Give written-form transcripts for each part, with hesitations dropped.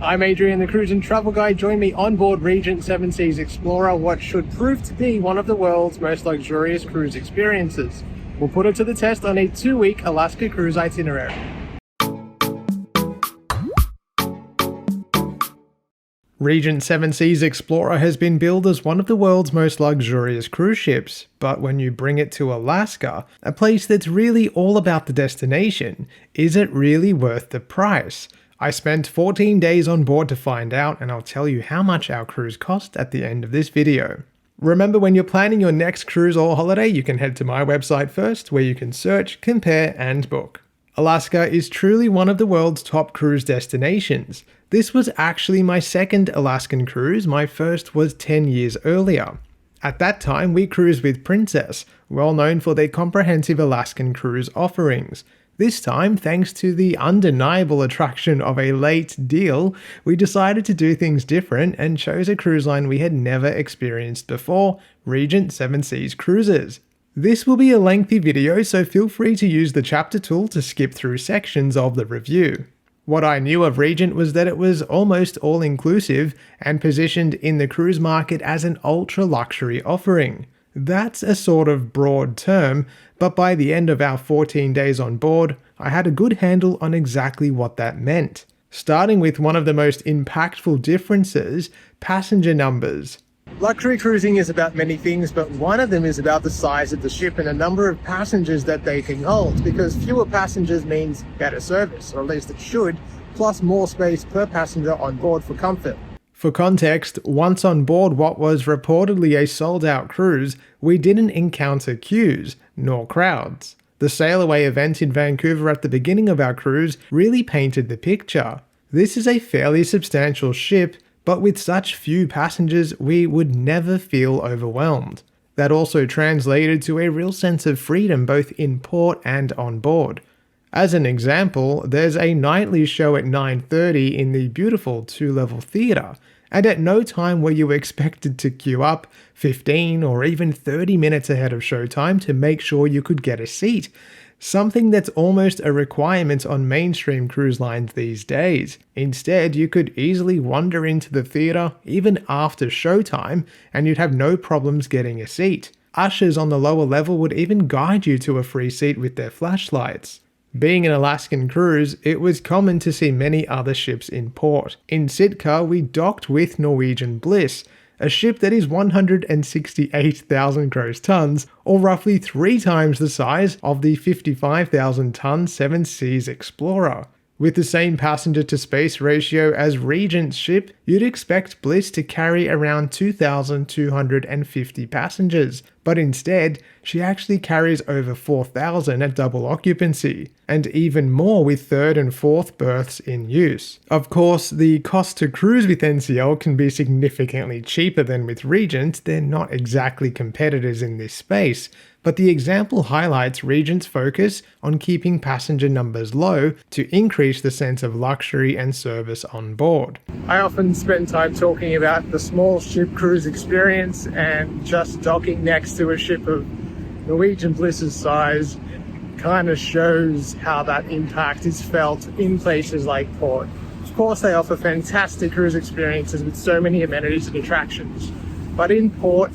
I'm Adrian, the cruise and travel guide. Join me on board Regent Seven Seas Explorer, what should prove to be one of the world's most luxurious cruise experiences. We'll put it to the test on a 2-week Alaska cruise itinerary. Regent Seven Seas Explorer has been billed as one of the world's most luxurious cruise ships, but when you bring it to Alaska, a place that's really all about the destination, is it really worth the price? I spent 14 days on board to find out, and I'll tell you how much our cruise cost at the end of this video. Remember, when you're planning your next cruise or holiday, you can head to my website first, where you can search, compare, and book. Alaska is truly one of the world's top cruise destinations. This was actually my second Alaskan cruise, my first was 10 years earlier. At that time, we cruised with Princess, well known for their comprehensive Alaskan cruise offerings. This time, thanks to the undeniable attraction of a late deal, we decided to do things different and chose a cruise line we had never experienced before, Regent Seven Seas Cruises. This will be a lengthy video, so feel free to use the chapter tool to skip through sections of the review. What I knew of Regent was that it was almost all-inclusive and positioned in the cruise market as an ultra-luxury offering. That's a sort of broad term, but by the end of our 14 days on board, I had a good handle on exactly what that meant. Starting with one of the most impactful differences, passenger numbers. Luxury cruising is about many things, but one of them is about the size of the ship and the number of passengers that they can hold, because fewer passengers means better service, or at least it should, plus more space per passenger on board for comfort. For context, once on board what was reportedly a sold-out cruise, we didn't encounter queues, nor crowds. The sail-away event in Vancouver at the beginning of our cruise really painted the picture. This is a fairly substantial ship, but with such few passengers, we would never feel overwhelmed. That also translated to a real sense of freedom both in port and on board. As an example, there's a nightly show at 9:30 in the beautiful 2-level theatre, and at no time were you expected to queue up 15 or even 30 minutes ahead of showtime to make sure you could get a seat. Something that's almost a requirement on mainstream cruise lines these days. Instead, you could easily wander into the theatre even after showtime and you'd have no problems getting a seat. Ushers on the lower level would even guide you to a free seat with their flashlights. Being an Alaskan cruise, it was common to see many other ships in port. In Sitka, we docked with Norwegian Bliss, a ship that is 168,000 gross tons, or roughly 3 times the size of the 55,000-ton Seven Seas Explorer. With the same passenger-to-space ratio as Regent's ship, you'd expect Bliss to carry around 2,250 passengers, but instead, she actually carries over 4,000 at double occupancy, and even more with third and fourth berths in use. Of course, the cost to cruise with NCL can be significantly cheaper than with Regent. They're not exactly competitors in this space, but the example highlights Regent's focus on keeping passenger numbers low to increase the sense of luxury and service on board. I often spend time talking about the small ship cruise experience, and just docking next to a ship of Norwegian Bliss's size kind of shows how that impact is felt in places like port. Of course, they offer fantastic cruise experiences with so many amenities and attractions, but in port,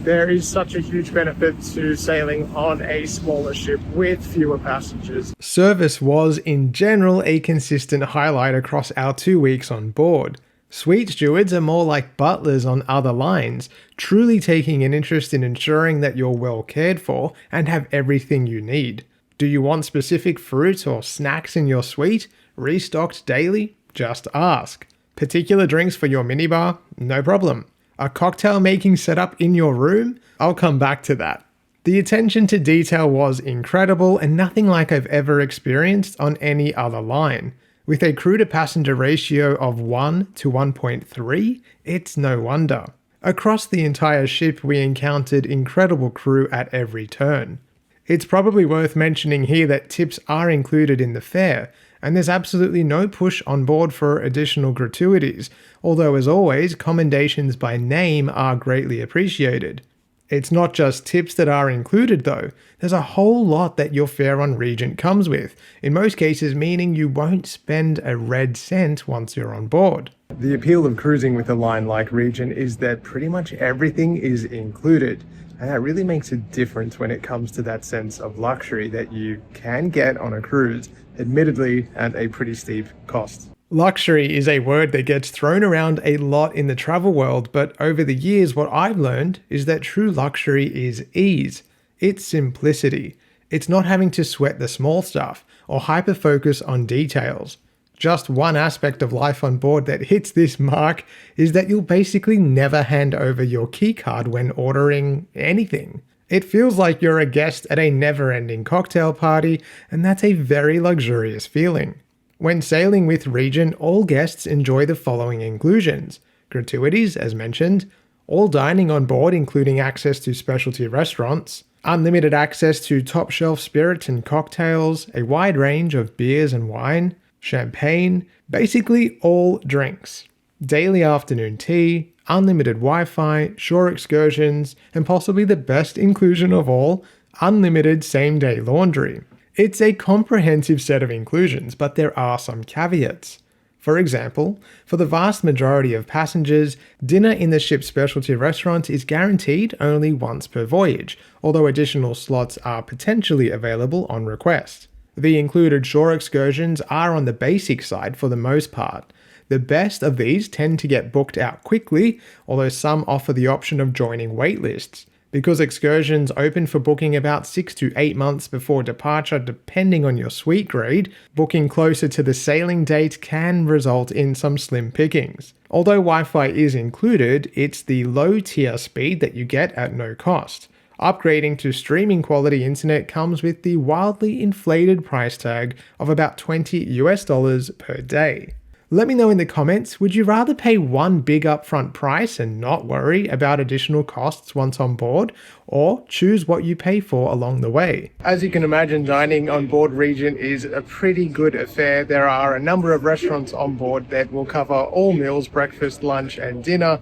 there is such a huge benefit to sailing on a smaller ship with fewer passengers. Service was, in general, a consistent highlight across our 2 weeks on board. Suite stewards are more like butlers on other lines, truly taking an interest in ensuring that you're well cared for and have everything you need. Do you want specific fruit or snacks in your suite? Restocked daily? Just ask. Particular drinks for your minibar? No problem. A cocktail making setup in your room? I'll come back to that. The attention to detail was incredible and nothing like I've ever experienced on any other line. With a crew to passenger ratio of 1 to 1.3, it's no wonder. Across the entire ship, we encountered incredible crew at every turn. It's probably worth mentioning here that tips are included in the fare, and there's absolutely no push on board for additional gratuities, although as always, commendations by name are greatly appreciated. It's not just tips that are included though, there's a whole lot that your fare on Regent comes with, in most cases meaning you won't spend a red cent once you're on board. The appeal of cruising with a line like Regent is that pretty much everything is included, and that really makes a difference when it comes to that sense of luxury that you can get on a cruise, admittedly at a pretty steep cost. Luxury is a word that gets thrown around a lot in the travel world, but over the years what I've learned is that true luxury is ease. It's simplicity. It's not having to sweat the small stuff or hyper-focus on details. Just one aspect of life on board that hits this mark is that you'll basically never hand over your keycard when ordering anything. It feels like you're a guest at a never-ending cocktail party, and that's a very luxurious feeling. When sailing with Regent, all guests enjoy the following inclusions: gratuities, as mentioned, all dining on board including access to specialty restaurants, unlimited access to top-shelf spirits and cocktails, a wide range of beers and wine, champagne, basically all drinks, daily afternoon tea, unlimited Wi-Fi, shore excursions, and possibly the best inclusion of all, unlimited same-day laundry. It's a comprehensive set of inclusions, but there are some caveats. For example, for the vast majority of passengers, dinner in the ship's specialty restaurant is guaranteed only once per voyage, although additional slots are potentially available on request. The included shore excursions are on the basic side for the most part. The best of these tend to get booked out quickly, although some offer the option of joining waitlists. Because excursions open for booking about 6 to 8 months before departure depending on your suite grade, booking closer to the sailing date can result in some slim pickings. Although Wi-Fi is included, it's the low tier speed that you get at no cost. Upgrading to streaming quality internet comes with the wildly inflated price tag of about $20 per day. Let me know in the comments, would you rather pay one big upfront price and not worry about additional costs once on board, or choose what you pay for along the way? As you can imagine, dining on board Regent is a pretty good affair. There are a number of restaurants on board that will cover all meals, breakfast, lunch and dinner.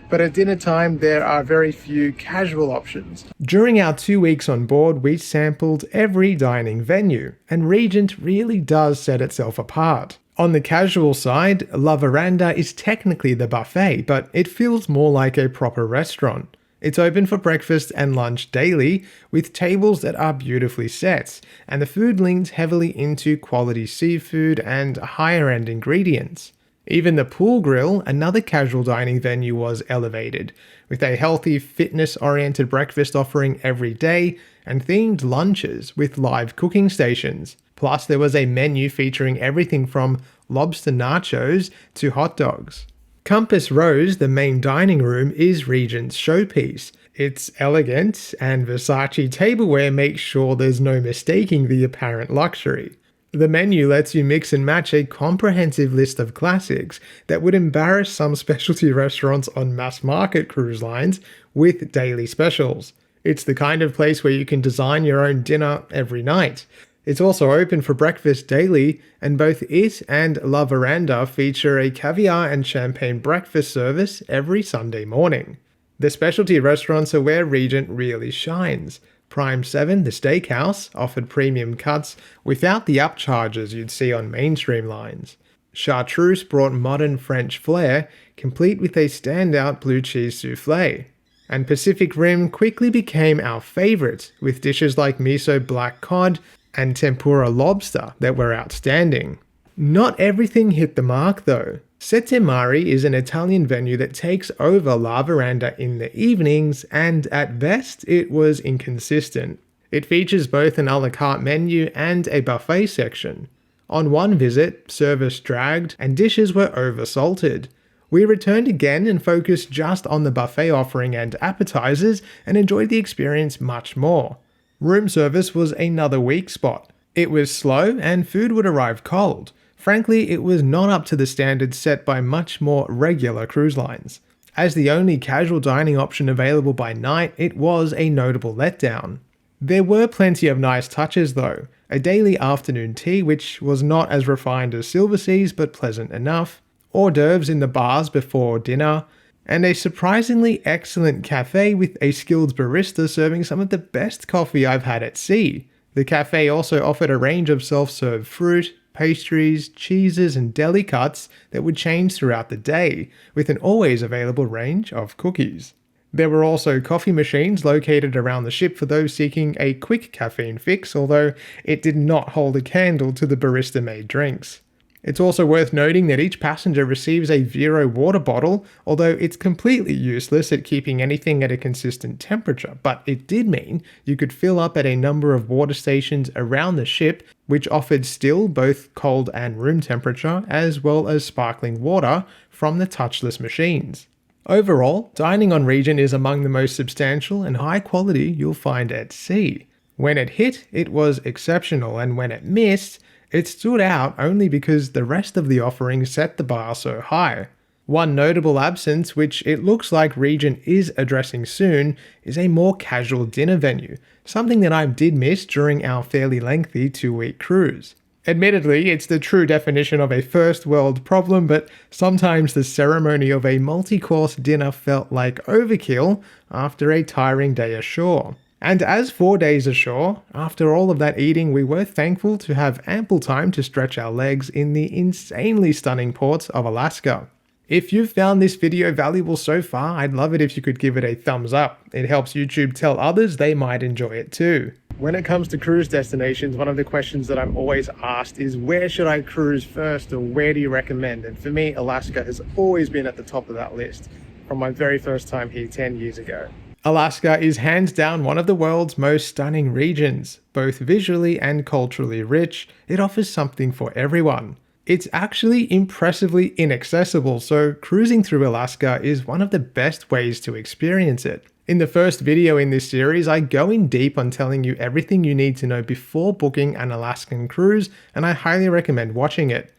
But at dinner time, there are very few casual options. During our 2 weeks on board, we sampled every dining venue, and Regent really does set itself apart. On the casual side, La Veranda is technically the buffet, but it feels more like a proper restaurant. It's open for breakfast and lunch daily, with tables that are beautifully set, and the food leans heavily into quality seafood and higher-end ingredients. Even the pool grill, another casual dining venue, was elevated, with a healthy, fitness-oriented breakfast offering every day, and themed lunches with live cooking stations. Plus, there was a menu featuring everything from lobster nachos to hot dogs. Compass Rose, the main dining room, is Regent's showpiece. Its elegant and Versace tableware makes sure there's no mistaking the apparent luxury. The menu lets you mix and match a comprehensive list of classics that would embarrass some specialty restaurants on mass market cruise lines with daily specials. It's the kind of place where you can design your own dinner every night. It's also open for breakfast daily, and both it and La Veranda feature a caviar and champagne breakfast service every Sunday morning. The specialty restaurants are where Regent really shines. Prime 7, the steakhouse, offered premium cuts without the upcharges you'd see on mainstream lines. Chartreuse brought modern French flair, complete with a standout blue cheese soufflé. And Pacific Rim quickly became our favourite, with dishes like miso black cod and tempura lobster that were outstanding. Not everything hit the mark though. Sette Mari is an Italian venue that takes over La Veranda in the evenings, and at best it was inconsistent. It features both an a la carte menu and a buffet section. On one visit, service dragged and dishes were oversalted. We returned again and focused just on the buffet offering and appetizers, and enjoyed the experience much more. Room service was another weak spot. It was slow and food would arrive cold. Frankly, it was not up to the standards set by much more regular cruise lines. As the only casual dining option available by night, it was a notable letdown. There were plenty of nice touches though. A daily afternoon tea which was not as refined as Silver Seas but pleasant enough. Hors d'oeuvres in the bars before dinner. and a surprisingly excellent cafe with a skilled barista serving some of the best coffee I've had at sea. The cafe also offered a range of self-serve fruit, pastries, cheeses, and deli cuts that would change throughout the day, with an always available range of cookies. There were also coffee machines located around the ship for those seeking a quick caffeine fix, although it did not hold a candle to the barista-made drinks. It's also worth noting that each passenger receives a Vero water bottle, although it's completely useless at keeping anything at a consistent temperature, but it did mean you could fill up at a number of water stations around the ship, which offered still both cold and room temperature, as well as sparkling water from the touchless machines. Overall, dining on Regent is among the most substantial and high quality you'll find at sea. When it hit, it was exceptional, and when it missed, it stood out only because the rest of the offering set the bar so high. One notable absence, which it looks like Regent is addressing soon, is a more casual dinner venue, something that I did miss during our fairly lengthy 2-week cruise. Admittedly, it's the true definition of a first world problem, but sometimes the ceremony of a multi-course dinner felt like overkill after a tiring day ashore. And as 4 days ashore, after all of that eating, we were thankful to have ample time to stretch our legs in the insanely stunning ports of Alaska. If you've found this video valuable so far, I'd love it if you could give it a thumbs up. It helps YouTube tell others they might enjoy it too. When it comes to cruise destinations, one of the questions that I'm always asked is, where should I cruise first, or where do you recommend? And for me, Alaska has always been at the top of that list from my very first time here 10 years ago. Alaska is hands down one of the world's most stunning regions. Both visually and culturally rich, it offers something for everyone. It's actually impressively inaccessible, so cruising through Alaska is one of the best ways to experience it. In the first video in this series, I go in deep on telling you everything you need to know before booking an Alaskan cruise, and I highly recommend watching it.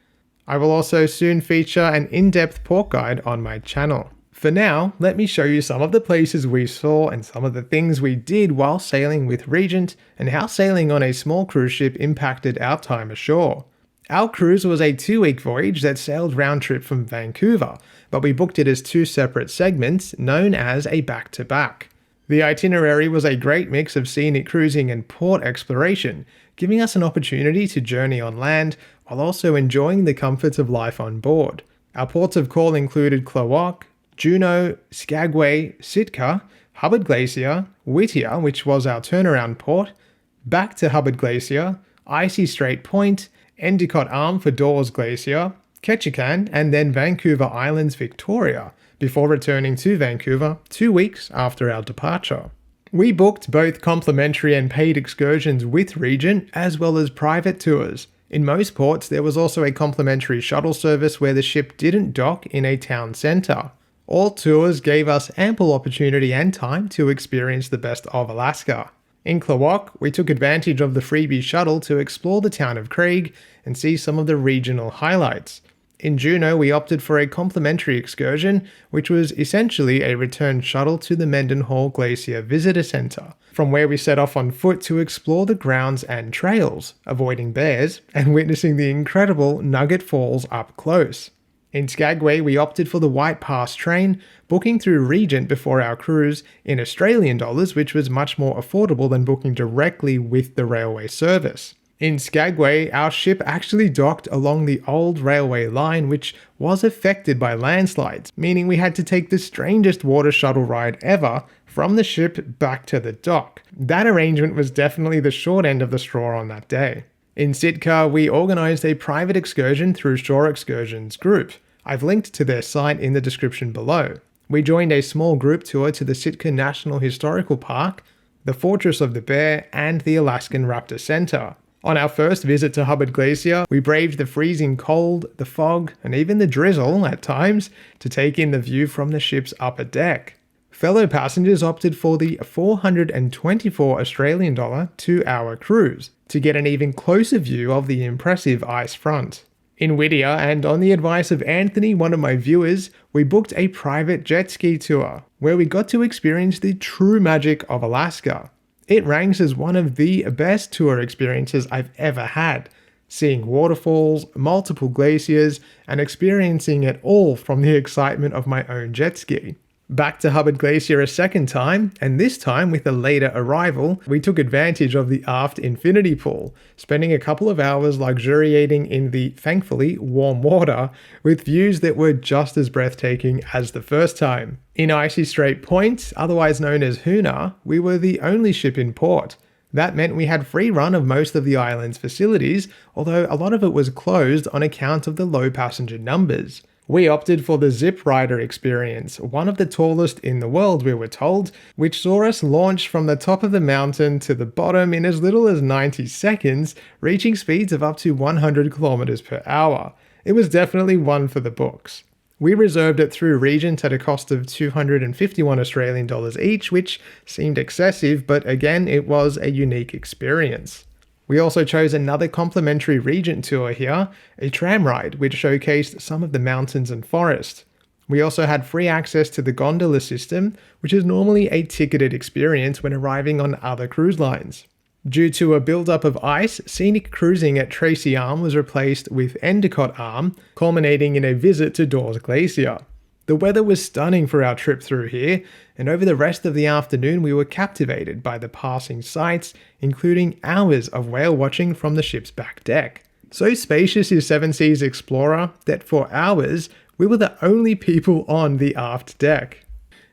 I will also soon feature an in-depth port guide on my channel. For now, let me show you some of the places we saw and some of the things we did while sailing with Regent, and how sailing on a small cruise ship impacted our time ashore. Our cruise was a 2-week voyage that sailed round trip from Vancouver, but we booked it as 2 separate segments known as a back-to-back. The itinerary was a great mix of scenic cruising and port exploration, giving us an opportunity to journey on land while also enjoying the comforts of life on board. Our ports of call included Klawock, Juneau, Skagway, Sitka, Hubbard Glacier, Whittier, which was our turnaround port, back to Hubbard Glacier, Icy Strait Point, Endicott Arm for Dawes Glacier, Ketchikan, and then Vancouver Islands, Victoria, before returning to Vancouver 2 weeks after our departure. We booked both complimentary and paid excursions with Regent, as well as private tours. In most ports, there was also a complimentary shuttle service where the ship didn't dock in a town centre. All tours gave us ample opportunity and time to experience the best of Alaska. In Klawock, we took advantage of the freebie shuttle to explore the town of Craig and see some of the regional highlights. In Juneau, we opted for a complimentary excursion, which was essentially a return shuttle to the Mendenhall Glacier Visitor Centre, from where we set off on foot to explore the grounds and trails, avoiding bears, and witnessing the incredible Nugget Falls up close. In Skagway, we opted for the White Pass train, booking through Regent before our cruise in Australian dollars, which was much more affordable than booking directly with the railway service. In Skagway, our ship actually docked along the old railway line, which was affected by landslides, meaning we had to take the strangest water shuttle ride ever from the ship back to the dock. That arrangement was definitely the short end of the straw on that day. In Sitka, we organised a private excursion through Shore Excursions Group. I've linked to their site in the description below. We joined a small group tour to the Sitka National Historical Park, the Fortress of the Bear, and the Alaskan Raptor Center. On our first visit to Hubbard Glacier, we braved the freezing cold, the fog, and even the drizzle at times to take in the view from the ship's upper deck. Fellow passengers opted for the $424 Australian 2-hour cruise to get an even closer view of the impressive ice front. In Whittier, and on the advice of Anthony, one of my viewers, we booked a private jet ski tour, where we got to experience the true magic of Alaska. It ranks as one of the best tour experiences I've ever had. seeing waterfalls, multiple glaciers, and experiencing it all from the excitement of my own jet ski. Back to Hubbard Glacier a second time, and this time with a later arrival, we took advantage of the aft infinity pool, spending a couple of hours luxuriating in the, thankfully, warm water, with views that were just as breathtaking as the first time. In Icy Strait Point, otherwise known as Hoonah, we were the only ship in port. That meant we had free run of most of the island's facilities, although a lot of it was closed on account of the low passenger numbers. We opted for the Zip Rider experience, one of the tallest in the world we were told, which saw us launch from the top of the mountain to the bottom in as little as 90 seconds, reaching speeds of up to 100 kilometers per hour. It was definitely one for the books. We reserved it through Regent at a cost of 251 Australian dollars each, which seemed excessive, but again, it was a unique experience. We also chose another complimentary Regent tour here, a tram ride, which showcased some of the mountains and forest. We also had free access to the gondola system, which is normally a ticketed experience when arriving on other cruise lines. Due to a buildup of ice, scenic cruising at Tracy Arm was replaced with Endicott Arm, culminating in a visit to Dawes Glacier. The weather was stunning for our trip through here, and over the rest of the afternoon we were captivated by the passing sights, including hours of whale watching from the ship's back deck. So spacious is Seven Seas Explorer that for hours we were the only people on the aft deck.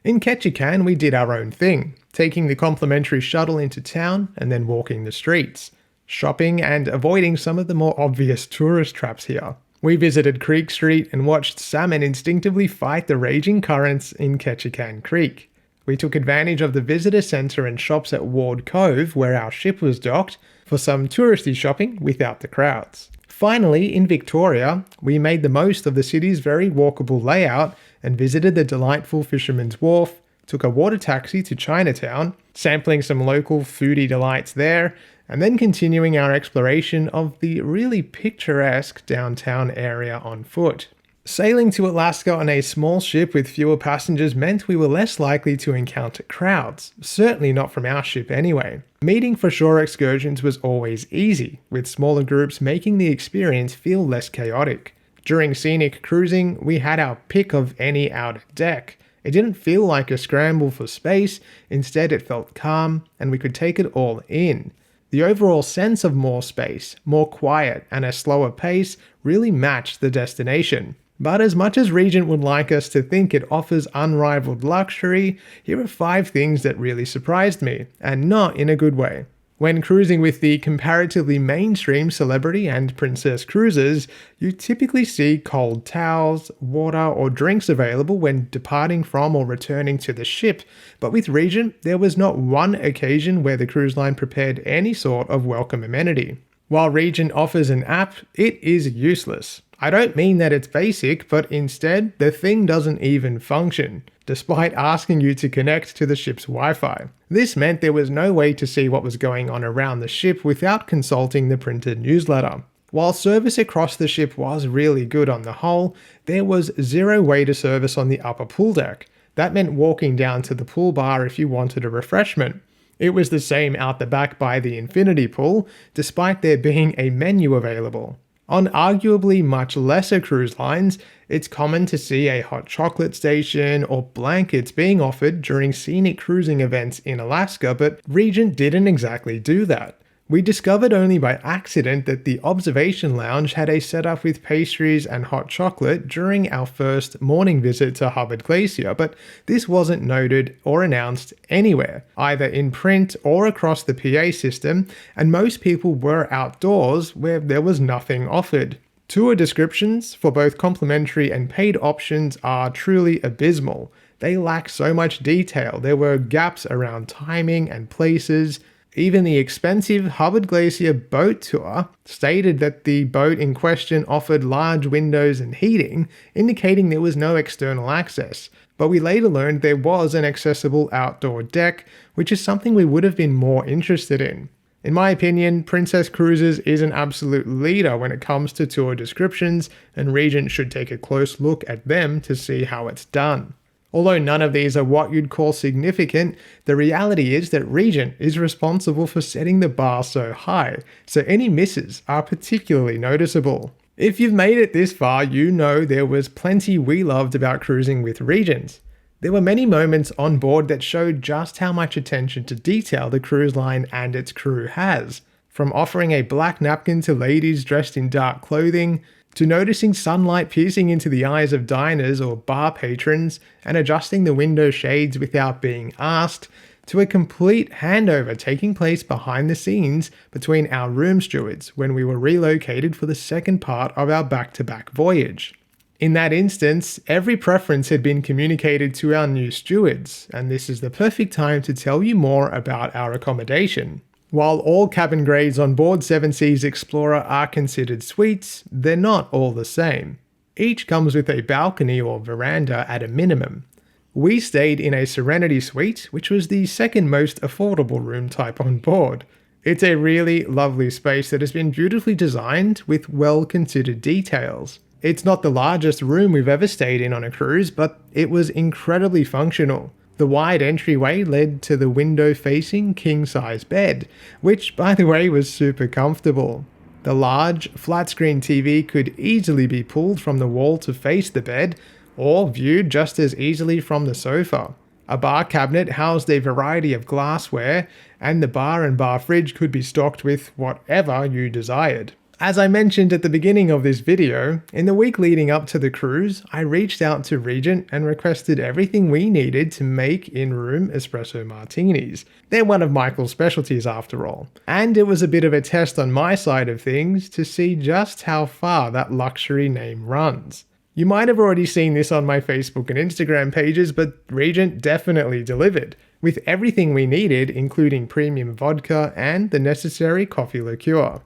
In Ketchikan we did our own thing, taking the complimentary shuttle into town and then walking the streets, shopping and avoiding some of the more obvious tourist traps here. We visited Creek Street and watched salmon instinctively fight the raging currents in Ketchikan Creek. We took advantage of the visitor centre and shops at Ward Cove, where our ship was docked, for some touristy shopping without the crowds. Finally, in Victoria, we made the most of the city's very walkable layout and visited the delightful Fisherman's Wharf, took a water taxi to Chinatown, sampling some local foodie delights there, and then continuing our exploration of the really picturesque downtown area on foot. Sailing to Alaska on a small ship with fewer passengers meant we were less likely to encounter crowds, certainly not from our ship anyway. Meeting for shore excursions was always easy, with smaller groups making the experience feel less chaotic. During scenic cruising, we had our pick of any outer deck. It didn't feel like a scramble for space, instead it felt calm, and we could take it all in. The overall sense of more space, more quiet, and a slower pace really matched the destination. But as much as Regent would like us to think it offers unrivaled luxury, here are 5 things that really surprised me, and not in a good way. When cruising with the comparatively mainstream Celebrity and Princess cruises, you typically see cold towels, water, or drinks available when departing from or returning to the ship, but with Regent, there was not one occasion where the cruise line prepared any sort of welcome amenity. While Regent offers an app, it is useless. I don't mean that it's basic, but instead, the thing doesn't even function, despite asking you to connect to the ship's Wi-Fi. This meant there was no way to see what was going on around the ship without consulting the printed newsletter. While service across the ship was really good on the whole, there was zero waiter service on the upper pool deck. That meant walking down to the pool bar if you wanted a refreshment. It was the same out the back by the infinity pool, despite there being a menu available. On arguably much lesser cruise lines, it's common to see a hot chocolate station or blankets being offered during scenic cruising events in Alaska, but Regent didn't exactly do that. We discovered only by accident that the observation lounge had a setup with pastries and hot chocolate during our first morning visit to Hubbard Glacier, but this wasn't noted or announced anywhere, either in print or across the PA system, and most people were outdoors where there was nothing offered. Tour descriptions for both complimentary and paid options are truly abysmal. They lack so much detail. There were gaps around timing and places. Even the expensive Hubbard Glacier boat tour stated that the boat in question offered large windows and heating, indicating there was no external access. But we later learned there was an accessible outdoor deck, which is something we would have been more interested in. In my opinion, Princess Cruises is an absolute leader when it comes to tour descriptions, and Regent should take a close look at them to see how it's done. Although none of these are what you'd call significant, the reality is that Regent is responsible for setting the bar so high, so any misses are particularly noticeable. If you've made it this far, you know there was plenty we loved about cruising with Regent. There were many moments on board that showed just how much attention to detail the cruise line and its crew has. From offering a black napkin to ladies dressed in dark clothing, to noticing sunlight piercing into the eyes of diners or bar patrons and adjusting the window shades without being asked, to a complete handover taking place behind the scenes between our room stewards when we were relocated for the second part of our back-to-back voyage. In that instance, every preference had been communicated to our new stewards, and this is the perfect time to tell you more about our accommodation. While all cabin grades on board Seven Seas Explorer are considered suites, they're not all the same. Each comes with a balcony or veranda at a minimum. We stayed in a Serenity Suite, which was the second most affordable room type on board. It's a really lovely space that has been beautifully designed with well-considered details. It's not the largest room we've ever stayed in on a cruise, but it was incredibly functional. The wide entryway led to the window-facing king-size bed, which, by the way, was super comfortable. The large, flat-screen TV could easily be pulled from the wall to face the bed, or viewed just as easily from the sofa. A bar cabinet housed a variety of glassware, and the bar and bar fridge could be stocked with whatever you desired. As I mentioned at the beginning of this video, in the week leading up to the cruise, I reached out to Regent and requested everything we needed to make in-room espresso martinis. They're one of Michael's specialties after all. And it was a bit of a test on my side of things to see just how far that luxury name runs. You might have already seen this on my Facebook and Instagram pages, but Regent definitely delivered, with everything we needed, including premium vodka and the necessary coffee liqueur.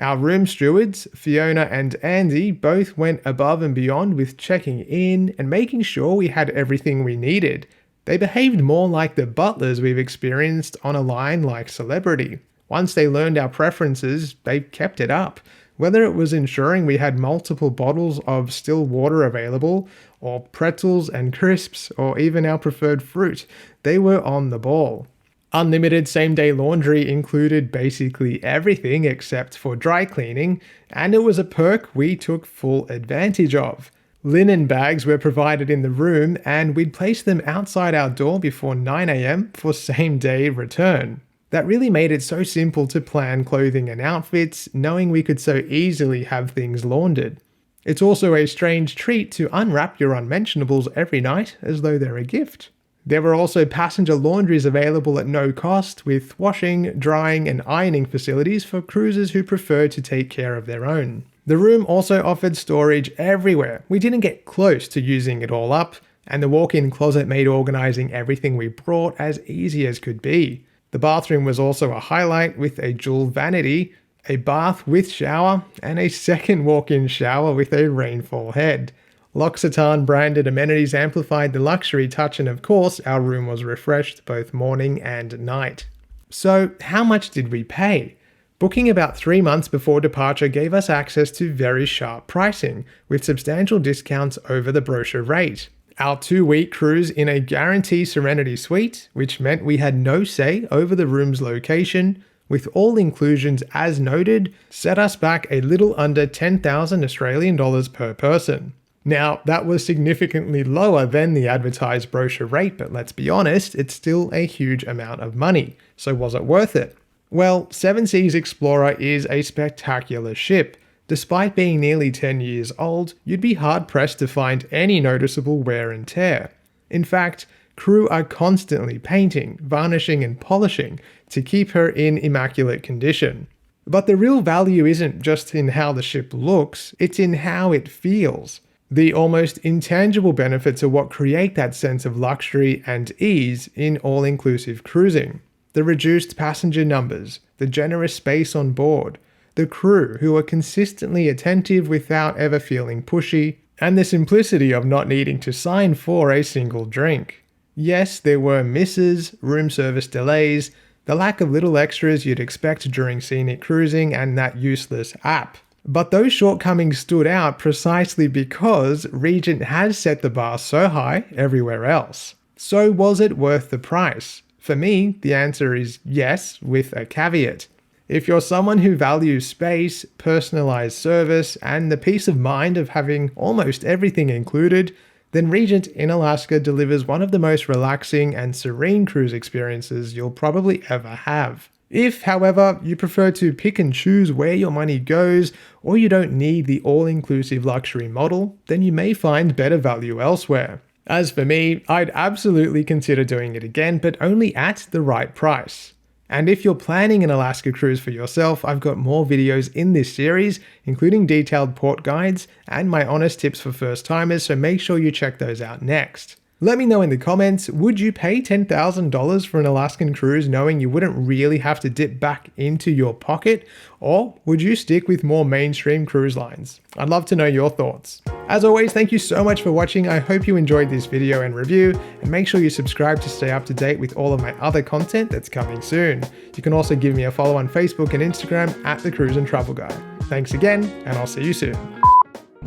Our room stewards, Fiona and Andy, both went above and beyond with checking in and making sure we had everything we needed. They behaved more like the butlers we've experienced on a line like Celebrity. Once they learned our preferences, they kept it up. Whether it was ensuring we had multiple bottles of still water available, or pretzels and crisps, or even our preferred fruit, they were on the ball. Unlimited same-day laundry included basically everything except for dry cleaning, and it was a perk we took full advantage of. Linen bags were provided in the room, and we'd place them outside our door before 9 AM for same-day return. That really made it so simple to plan clothing and outfits, knowing we could so easily have things laundered. It's also a strange treat to unwrap your unmentionables every night as though they're a gift. There were also passenger laundries available at no cost, with washing, drying, and ironing facilities for cruisers who prefer to take care of their own. The room also offered storage everywhere. We didn't get close to using it all up, and the walk-in closet made organizing everything we brought as easy as could be. The bathroom was also a highlight, with a dual vanity, a bath with shower, and a second walk-in shower with a rainfall head. L'Occitane branded amenities amplified the luxury touch, and of course our room was refreshed both morning and night. So how much did we pay? Booking about 3 months before departure gave us access to very sharp pricing, with substantial discounts over the brochure rate. Our 2-week cruise in a guarantee Serenity Suite, which meant we had no say over the room's location, with all inclusions as noted, set us back a little under 10,000 Australian dollars per person. Now, that was significantly lower than the advertised brochure rate, but let's be honest, it's still a huge amount of money. So was it worth it? Well, Seven Seas Explorer is a spectacular ship. Despite being nearly 10 years old, you'd be hard-pressed to find any noticeable wear and tear. In fact, crew are constantly painting, varnishing, and polishing to keep her in immaculate condition. But the real value isn't just in how the ship looks, it's in how it feels. The almost intangible benefits are what create that sense of luxury and ease in all-inclusive cruising. The reduced passenger numbers, the generous space on board, the crew who are consistently attentive without ever feeling pushy, and the simplicity of not needing to sign for a single drink. Yes, there were misses, room service delays, the lack of little extras you'd expect during scenic cruising, and that useless app. But those shortcomings stood out precisely because Regent has set the bar so high everywhere else. So was it worth the price? For me, the answer is yes, with a caveat. If you're someone who values space, personalized service, and the peace of mind of having almost everything included, then Regent in Alaska delivers one of the most relaxing and serene cruise experiences you'll probably ever have. If, however, you prefer to pick and choose where your money goes, or you don't need the all-inclusive luxury model, then you may find better value elsewhere. As for me, I'd absolutely consider doing it again, but only at the right price. And if you're planning an Alaska cruise for yourself, I've got more videos in this series, including detailed port guides and my honest tips for first timers, so make sure you check those out next. Let me know in the comments, would you pay $10,000 for an Alaskan cruise knowing you wouldn't really have to dip back into your pocket? Or would you stick with more mainstream cruise lines? I'd love to know your thoughts. As always, thank you so much for watching. I hope you enjoyed this video and review, and make sure you subscribe to stay up to date with all of my other content that's coming soon. You can also give me a follow on Facebook and Instagram at The Cruise and Travel Guy. Thanks again, and I'll see you soon.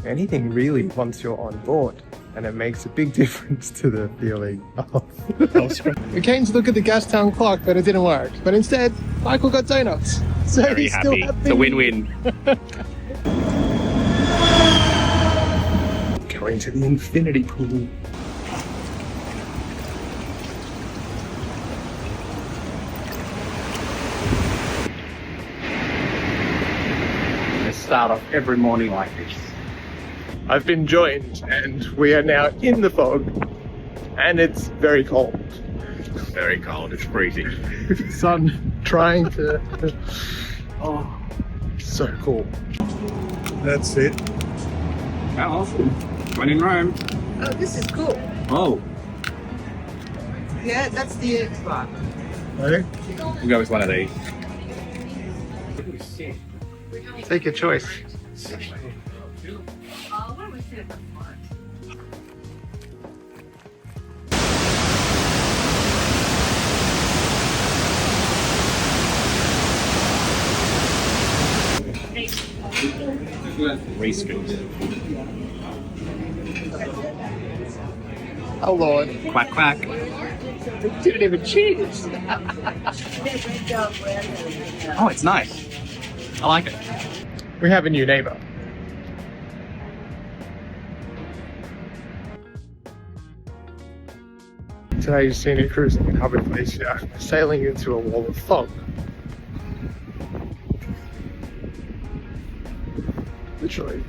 Anything really once you're on board, and it makes a big difference to the feeling of... We came to look at the Gastown clock, but it didn't work. But instead, Michael got donuts. So Very he's happy. still happy. It's a win-win. Going to the infinity pool. Let's start off every morning like this. I've been joined, and we are now in the fog, and it's very cold. Very cold, it's freezing. Sun trying to... Oh, so cool. That's it. How awesome. When in Rome. Oh, this is cool. Oh, Yeah, that's the spot. Okay. we'll go with one of these. Take your choice. Race scoops. Oh Lord. Quack, quack. Didn't even cheers. Oh, it's nice. I like it. We have a new neighbor. Today's scenic cruising in Hubbard Glacier, sailing into a wall of fog. Literally.